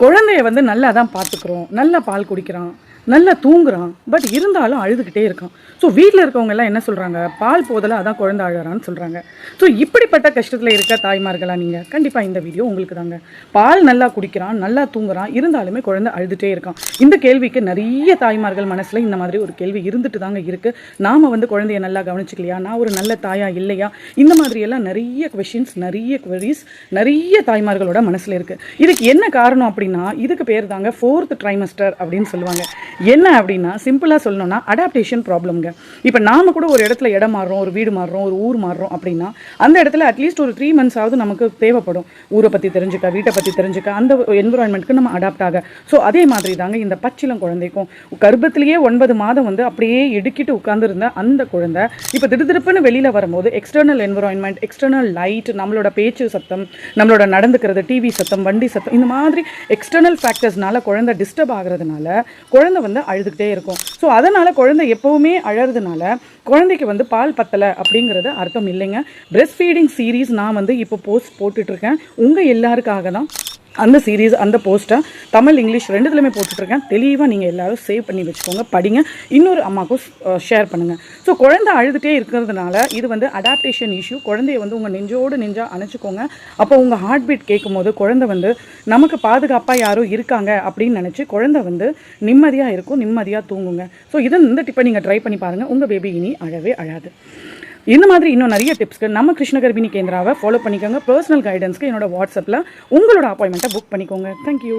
குழந்தைய வந்து நல்லா தான் பார்த்துக்கிறோம், நல்லா பால் குடிக்கிறான், நல்லா தூங்குறான், பட் இருந்தாலும் அழுதுகிட்டே இருக்கான். ஸோ வீட்டில் இருக்கவங்க எல்லாம் என்ன சொல்கிறாங்க, பால் போதலை அதான் குழந்தை அழறான்னு சொல்கிறாங்க. ஸோ இப்படிப்பட்ட கஷ்டத்தில் இருக்க தாய்மார்களா நீங்கள், கண்டிப்பாக இந்த வீடியோ உங்களுக்கு தாங்க. பால் நல்லா குடிக்கிறான், நல்லா தூங்குறான், இருந்தாலுமே குழந்தை அழுதுகிட்டே இருக்கான். இந்த கேள்விக்கு நிறைய தாய்மார்கள் மனசில் இந்த மாதிரி ஒரு கேள்வி இருந்துட்டு தாங்க இருக்குது. நாம் வந்து குழந்தைய நல்லா கவனிச்சிக்கலையா, நான் ஒரு நல்ல தாயா இல்லையா, இந்த மாதிரியெல்லாம் நிறைய கொஷின்ஸ், நிறைய குவரிஸ் நிறைய தாய்மார்களோட மனசில் இருக்குது. இதுக்கு என்ன காரணம் அப்படின்னா, இதுக்கு பேர் தாங்க 4th trimester அப்படின்னு சொல்லுவாங்க. என்ன அப்படின்னா, சிம்பிளாக சொல்லணும்னா அடாப்டேஷன் ப்ராப்ளம்ங்க. இப்போ நாம் கூட ஒரு இடத்துல இடம் மாறுறோம், ஒரு வீடு மாறுறோம், ஒரு ஊர் மாறுறோம் அப்படின்னா அந்த இடத்துல அட்லீஸ்ட் ஒரு 3 months ஆகுது நமக்கு தேவைப்படும். ஊரை பற்றி தெரிஞ்சுக்க, வீட்டை பற்றி தெரிஞ்சுக்க, அந்த என்விரான்மெண்ட்டுக்கு நம்ம அடாப்ட் ஆக. ஸோ அதே மாதிரி தாங்க இந்த பச்சிளம் குழந்தைக்கும். கர்ப்பத்திலேயே 9 மாதம் வந்து அப்படியே இடுக்கிட்டு உட்கார்ந்துருந்த அந்த குழந்தை இப்போ திடுதிருப்புன்னு வெளியில் வரும்போது எக்ஸ்டர்னல் என்விரான்மெண்ட், எக்ஸ்டர்னல் லைட், நம்மளோட பேச்சு சத்தம், நம்மளோட நடந்துக்கிறது, டிவி சத்தம், வண்டி சத்தம், இந்த மாதிரி எக்ஸ்டர்னல் ஃபேக்டர்ஸ்னால குழந்தை டிஸ்டர்ப் ஆகுறதுனால குழந்தை வந்து அழுதுகிட்டே இருக்கும். ஸோ அதனால் குழந்தை எப்போவுமே அழறதுனால குழந்தைக்கு வந்து பால் பத்தலை அப்படிங்கிறது அர்த்தம் இல்லைங்க. பிரெஸ்ட் ஃபீடிங் சீரீஸ் நான் வந்து இப்போ போஸ்ட் போட்டுட்ருக்கேன் உங்கள் எல்லாருக்காக தான். அந்த சீரீஸ், அந்த போஸ்ட்டை தமிழ் இங்கிலீஷ் ரெண்டுத்துலையுமே போட்டுட்ருக்கேன். தெளிவாக நீங்கள் எல்லோரும் சேவ் பண்ணி வச்சுக்கோங்க, படிங்க, இன்னொரு அம்மாவுக்கும் ஷேர் பண்ணுங்கள். ஸோ குழந்தை அழுதுகிட்டே இருக்கிறதுனால இது வந்து அடாப்டேஷன் இஷ்யூ. குழந்தைய வந்து உங்கள் நெஞ்சோடு நெஞ்சாக அணைச்சிக்கோங்க. அப்போ உங்கள் ஹார்ட் பீட் கேட்கும் போது குழந்தை வந்து நமக்கு பாதுகாப்பாக யாரோ இருக்காங்க அப்படின்னு நினச்சி குழந்தை வந்து நிம்மதியாக இருக்கும், நிம்மதியாக தூங்குங்க. ஸோ இந்த டிப்பை நீங்கள் ட்ரை பண்ணி பாருங்கள், உங்கள் பேபி இனி அழவே அழாது. இந்த மாதிரி இன்னும் நிறைய டிப்ஸ்க்கு நம்ம கிருஷ்ண கர்ப்பிணி கேந்திராவை ஃபாலோ பண்ணிக்கோங்க. பர்சனல் கைடன்ஸ்க்கு என்னோட வாட்ஸ்அப்பில் உங்களோட அப்பாயின்மெண்ட்டை புக் பண்ணிக்கோங்க. தேங்க்யூ.